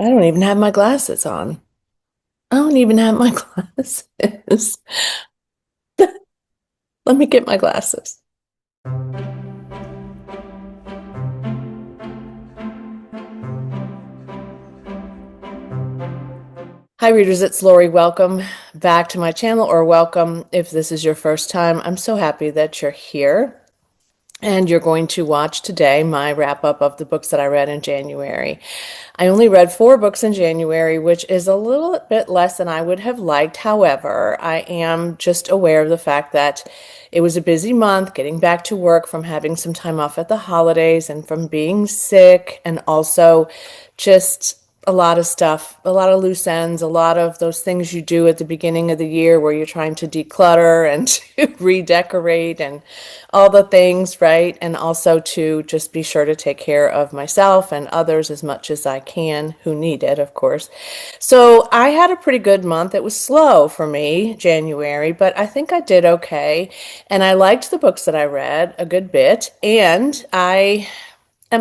I don't even have my glasses on. I don't even have my glasses. Let me get my glasses. Hi, readers. It's Lori. Welcome back to my channel, or welcome if this is your first time. I'm so happy that you're here. And you're going to watch today my wrap up of the books that I read in January. I only read 4 books in January, which is a little bit less than I would have liked. However, I am just aware of the fact that it was a busy month getting back to work from having some time off at the holidays and from being sick, and also just a lot of stuff, a lot of loose ends, a lot of those things you do at the beginning of the year where you're trying to declutter and to redecorate and all the things, right? And also to just be sure to take care of myself and others as much as I can who need it, of course. So I had a pretty good month. It was slow for me, January, but I think I did okay. And I liked the books that I read a good bit. And I'm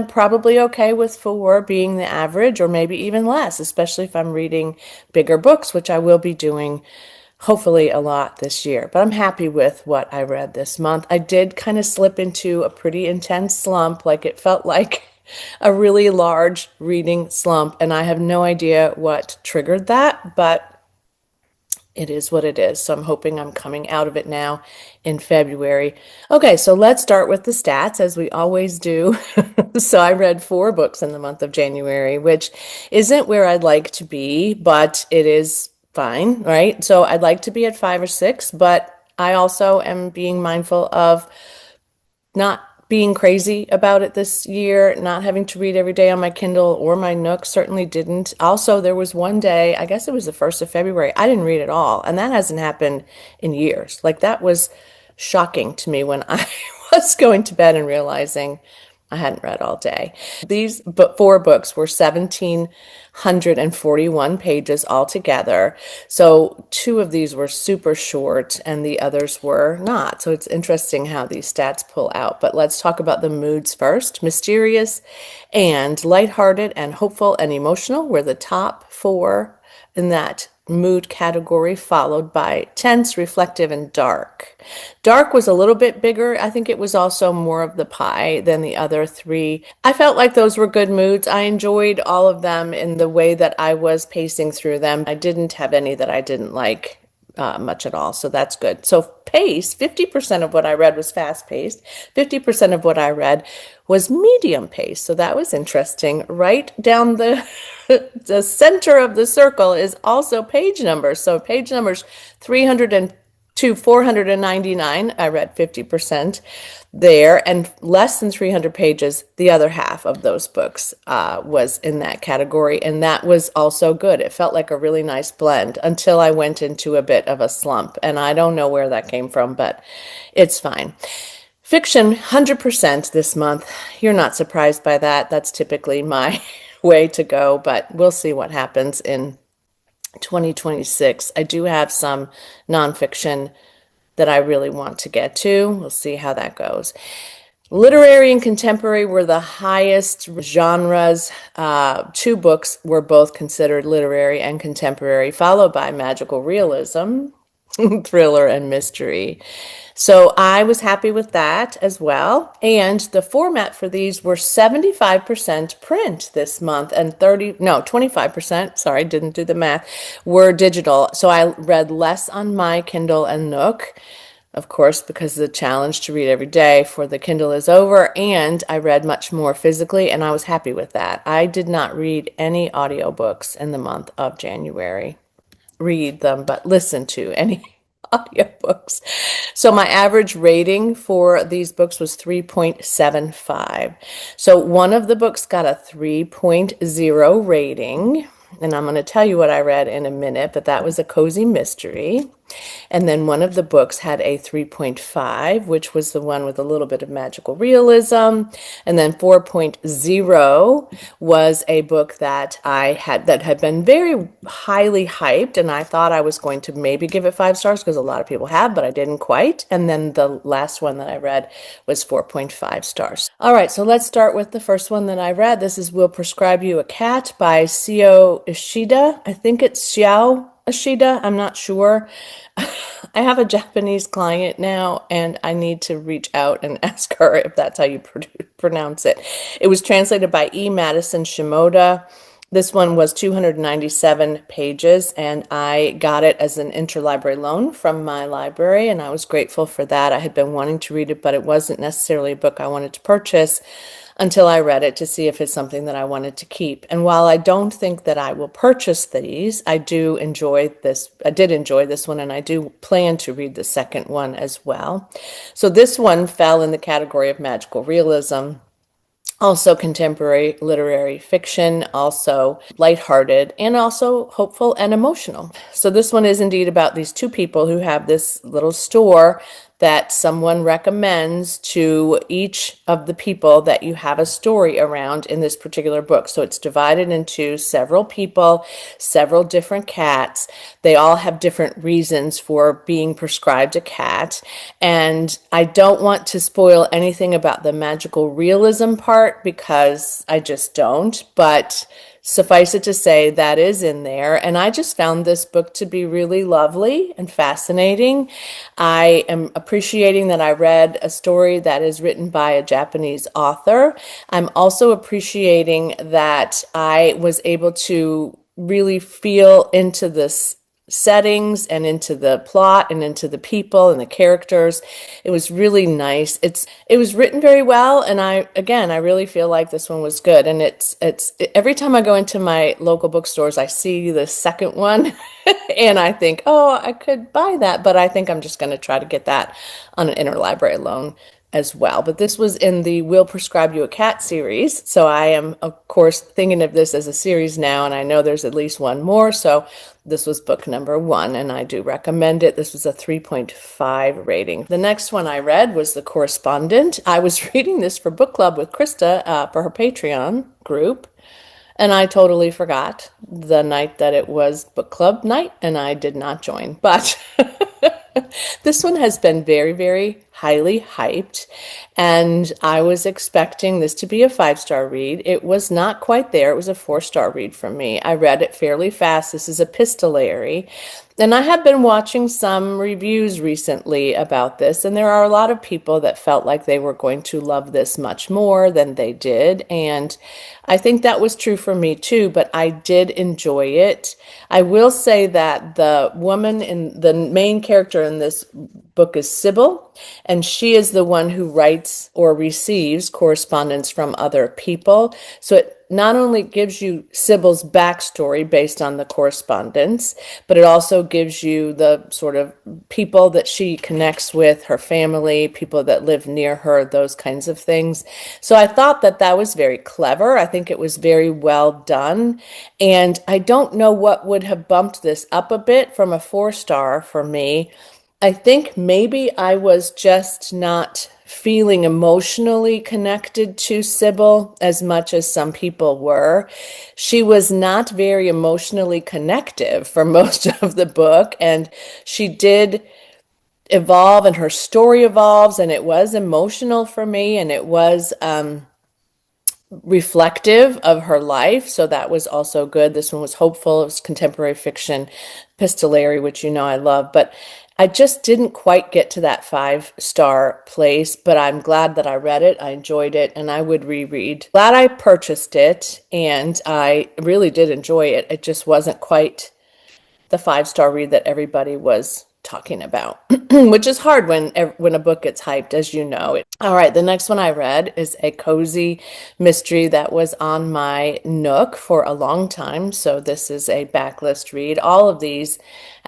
probably okay with 4 being the average or maybe even less, especially if I'm reading bigger books, which I will be doing hopefully a lot this year. But I'm happy with what I read this month. I did kind of slip into a pretty intense slump, like it felt like a really large reading slump, and I have no idea what triggered that, but it is what it is. So I'm hoping I'm coming out of it now in February. Okay, so let's start with the stats as we always do. So I read 4 books in the month of January, which isn't where I'd like to be, but it is fine, right? So I'd like to be at 5 or 6, but I also am being mindful of not being crazy about it this year, not having to read every day on my Kindle or my Nook, certainly didn't. Also, there was one day, I guess it was the 1st of February, I didn't read at all. And that hasn't happened in years. Like that was shocking to me when I was going to bed and realizing I hadn't read all day. These 4 books were 1,741 pages altogether. So 2 of these were super short and the others were not. So it's interesting how these stats pull out. But let's talk about the moods first. Mysterious and lighthearted and hopeful and emotional were the top 4 in that mood category, followed by tense, reflective, and dark. Dark was a little bit bigger. I think it was also more of the pie than the other 3. I felt like those were good moods. I enjoyed all of them in the way that I was pacing through them. I didn't have any that I didn't like much at all, so that's good. So pace, 50% of what I read was fast paced, 50% of what I read was medium pace, so that was interesting. Right down the center of the circle is also page numbers. So page numbers 300 to 499, I read 50% there, and less than 300 pages, the other half of those books was in that category, and that was also good. It felt like a really nice blend until I went into a bit of a slump, and I don't know where that came from, but it's fine. Fiction, 100% this month. You're not surprised by that. That's typically my way to go, but we'll see what happens in 2026. I do have some nonfiction that I really want to get to. We'll see how that goes. Literary and contemporary were the highest genres. 2 books were both considered literary and contemporary, followed by magical realism, thriller, and mystery. So I was happy with that as well. And the format for these were 75% print this month and 25%, sorry, didn't do the math, were digital. So I read less on my Kindle and Nook, of course, because the challenge to read every day for the Kindle is over, and I read much more physically, and I was happy with that. I did not read any audiobooks in the month of January. Read them, but listen to any audiobooks. So my average rating for these books was 3.75. So one of the books got a 3.0 rating, and I'm going to tell you what I read in a minute, but that was a cozy mystery. And then one of the books had a 3.5, which was the one with a little bit of magical realism. And then 4.0 was a book that that had been very highly hyped, and I thought I was going to maybe give it 5 stars because a lot of people have, but I didn't quite. And then the last one that I read was 4.5 stars. All right, so let's start with the first one that I read. This is Will Prescribe You a Cat by Seo Ishida. I think it's Xiao Ishida. I'm not sure. I have a Japanese client now, and I need to reach out and ask her if that's how you pronounce it. It was translated by E. Madison Shimoda. This one was 297 pages, and I got it as an interlibrary loan from my library, and I was grateful for that. I had been wanting to read it, but it wasn't necessarily a book I wanted to purchase until I read it to see if it's something that I wanted to keep. And while I don't think that I will purchase these, I do enjoy this. I did enjoy this one, and I do plan to read the second one as well. So this one fell in the category of magical realism, also contemporary literary fiction, also lighthearted, and also hopeful and emotional. So this one is indeed about these two people who have this little store that someone recommends to each of the people that you have a story around in this particular book. So it's divided into several people, several different cats. They all have different reasons for being prescribed a cat. And I don't want to spoil anything about the magical realism part because I just don't, but suffice it to say that is in there. And I just found this book to be really lovely and fascinating. I am appreciating that I read a story that is written by a Japanese author. I'm also appreciating that I was able to really feel into this settings and into the plot and into the people and the characters. It was really nice. It was written very well, and I really feel like this one was good. And it's every time I go into my local bookstores, I see the second one and I think, oh, I could buy that, but I think I'm just going to try to get that on an interlibrary loan as well. But this was in the Will Prescribe You a Cat series. So I am, of course, thinking of this as a series now, and I know there's at least one more. So this was book number 1, and I do recommend it. This was a 3.5 rating. The next one I read was The Correspondent. I was reading this for book club with Krista for her Patreon group, and I totally forgot the night that it was book club night, and I did not join. But this one has been very, very highly hyped, and I was expecting this to be a 5-star read. It was not quite there. It was a 4-star read from me. I read it fairly fast. This is Epistolary. And I have been watching some reviews recently about this, and there are a lot of people that felt like they were going to love this much more than they did. And I think that was true for me too, but I did enjoy it. I will say that the woman in the main character in this book is Sybil, and she is the one who writes or receives correspondence from other people. So it not only gives you Sybil's backstory based on the correspondence, but it also gives you the sort of people that she connects with, her family, people that live near her, those kinds of things. So I thought that that was very clever. I think it was very well done. And I don't know what would have bumped this up a bit from a 4-star for me. I think maybe I was just not feeling emotionally connected to Sybil as much as some people were. She was not very emotionally connective for most of the book, and she did evolve, and her story evolves, and it was emotional for me, and it was reflective of her life, so that was also good. This one was hopeful. It was contemporary fiction, epistolary, which you know I love, but I just didn't quite get to that 5-star place, but I'm glad that I read it. I enjoyed it, and I would reread. Glad I purchased it, and I really did enjoy it. It just wasn't quite the 5-star read that everybody was talking about, which is hard when a book gets hyped, as you know. All right, the next one I read is a cozy mystery that was on my Nook for a long time. So this is a backlist read. All of these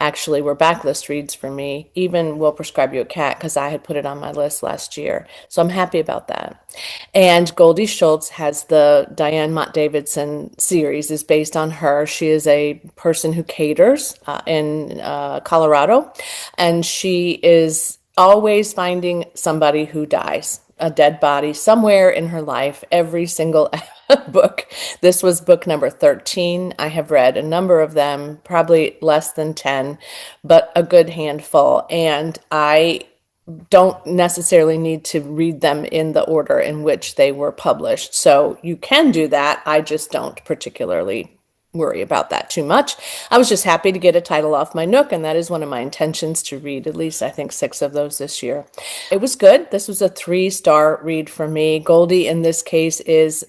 actually were backlist reads for me. Even Will Prescribe You a Cat, because I had put it on my list last year. So I'm happy about that. And Goldie Schultz has the Diane Mott Davidson series is based on her. She is a person who caters in Colorado, and she is always finding somebody who dies, a dead body somewhere in her life, every single book. This was book number 13. I have read a number of them, probably less than 10, but a good handful. And I don't necessarily need to read them in the order in which they were published. So you can do that. I just don't particularly worry about that too much. I was just happy to get a title off my Nook, and that is one of my intentions to read at least, I think, 6 of those this year. It was good. This was a 3-star read for me. Goldie, in this case, is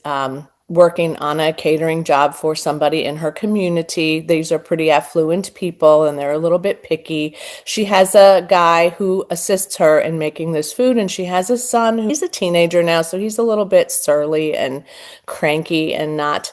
working on a catering job for somebody in her community. These are pretty affluent people and they're a little bit picky. She has a guy who assists her in making this food, and she has a son who's a teenager now, so he's a little bit surly and cranky and not,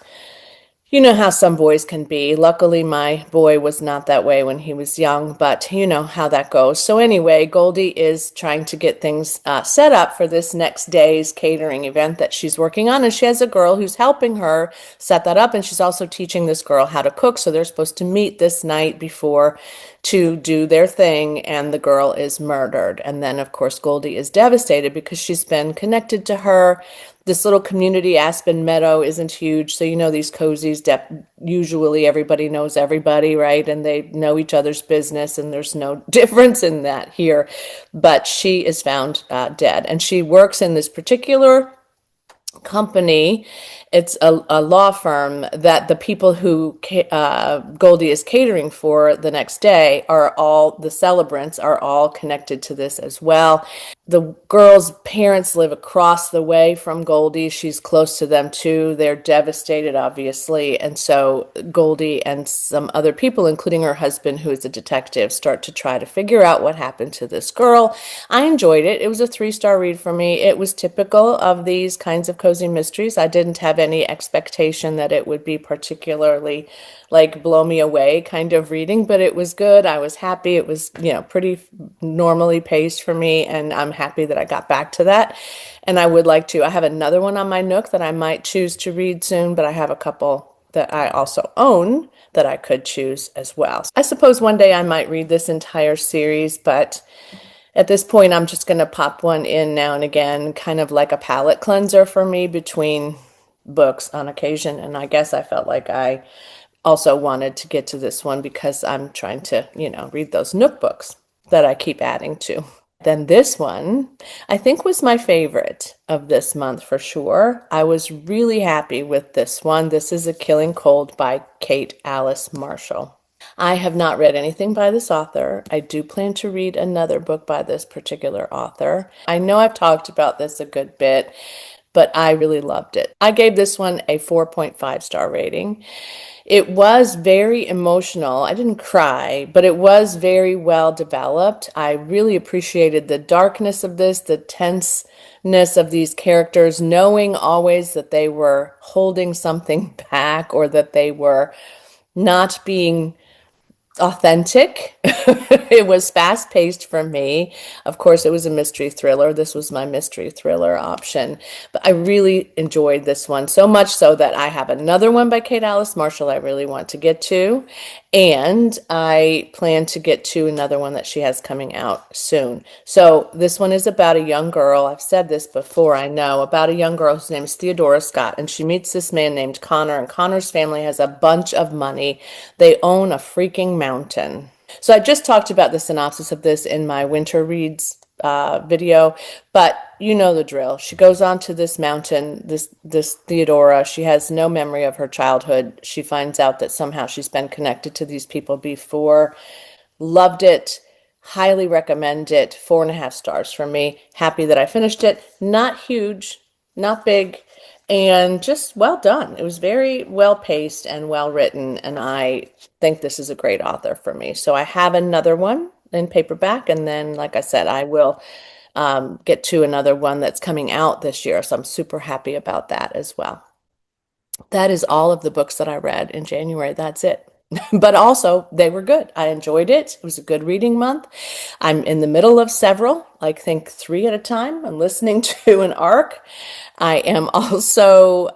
you know how some boys can be. Luckily, my boy was not that way when he was young, but you know how that goes. So anyway, Goldie is trying to get things set up for this next day's catering event that she's working on, and she has a girl who's helping her set that up, and she's also teaching this girl how to cook. So they're supposed to meet this night before to do their thing, and the girl is murdered. And then, of course, Goldie is devastated because she's been connected to her. This little community, Aspen Meadow, isn't huge. So, you know, these cozies, usually everybody knows everybody, right? And they know each other's business, and there's no difference in that here. But she is found dead. And she works in this particular company. It's a law firm that the people who Goldie is catering for the next day are all the celebrants, are all connected to this as well. The girl's parents live across the way from Goldie. She's close to them too. They're devastated, obviously. And so Goldie and some other people, including her husband, who is a detective, start to try to figure out what happened to this girl. I enjoyed it. It was a 3-star read for me. It was typical of these kinds of cozy mysteries. I didn't have any expectation that it would be particularly like blow me away kind of reading, but it was good. I was happy. It was, you know, pretty normally paced for me, and I'm happy that I got back to that. And I would like to, I have another one on my Nook that I might choose to read soon, but I have a couple that I also own that I could choose as well. I suppose one day I might read this entire series, but at this point I'm just going to pop one in now and again, kind of like a palate cleanser for me between books on occasion. And I guess I felt like I also wanted to get to this one because I'm trying to, you know, read those Nook books that I keep adding to. Then this one, I think, was my favorite of this month for sure. I was really happy with this one. This is A Killing Cold by Kate Alice Marshall. I have not read anything by this author. I do plan to read another book by this particular author. I know I've talked about this a good bit, but I really loved it. I gave this one a 4.5-star rating. It was very emotional. I didn't cry, but it was very well developed. I really appreciated the darkness of this, the tenseness of these characters, knowing always that they were holding something back or that they were not being authentic. It was fast paced for me. Of course, it was a mystery thriller. This was my mystery thriller option. But I really enjoyed this one so much so that I have another one by Kate Alice Marshall I really want to get to. And I plan to get to another one that she has coming out soon. So this one is about a young girl. I've said this before, I know, about a young girl whose name is Theodora Scott. And she meets this man named Connor. And Connor's family has a bunch of money. They own a freaking mountain. So I just talked about the synopsis of this in my winter reads video, but you know the drill. She goes on to this mountain, this Theodora. She has no memory of her childhood. She finds out that somehow she's been connected to these people before. Loved it. Highly recommend it. 4.5 stars from me. Happy that I finished it. Not huge, not big, and just well done. It was very well paced and well written, and I think this is a great author for me. So I have another one in paperback, and then, like I said, I will get to another one that's coming out this year. So I'm super happy about that as well. That is all of the books that I read in January. That's it. But also they were good. I enjoyed it. It was a good reading month. I'm in the middle of several, I think three at a time. I'm listening to an arc. I am also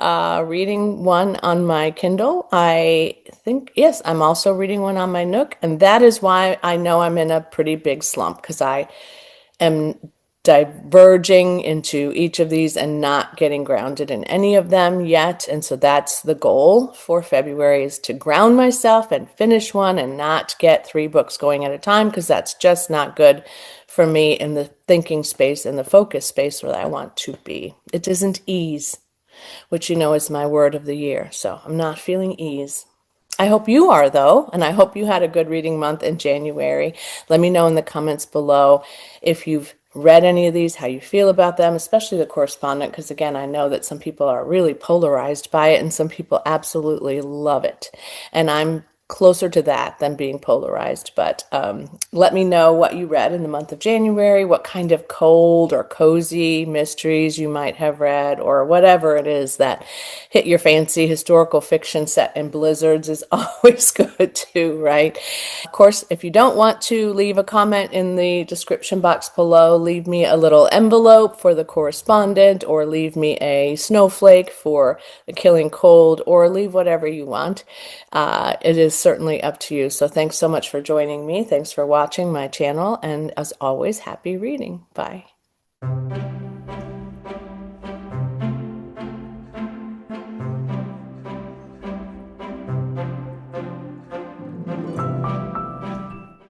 reading one on my Kindle. I think, yes, I'm also reading one on my Nook. And that is why I know I'm in a pretty big slump, because I am diverging into each of these and not getting grounded in any of them yet. And so that's the goal for February, is to ground myself and finish one and not get three books going at a time, because that's just not good for me in the thinking space and the focus space where I want to be. It isn't ease, which you know is my word of the year. So I'm not feeling ease. I hope you are, though, and I hope you had a good reading month in January. Let me know in the comments below if you've read any of these, how you feel about them, especially the correspondent, because again, I know that some people are really polarized by it and some people absolutely love it. And I'm closer to that than being polarized. But let me know what you read in the month of January, what kind of cold or cozy mysteries you might have read, or whatever it is that hit your fancy. Historical fiction set in blizzards is always good too, right? Of course, if you don't want to leave a comment in the description box below, leave me a little envelope for the correspondent, or leave me a snowflake for the killing cold, or leave whatever you want. It is certainly up to you. So thanks so much for joining me. Thanks for watching my channel. And as always, happy reading. Bye.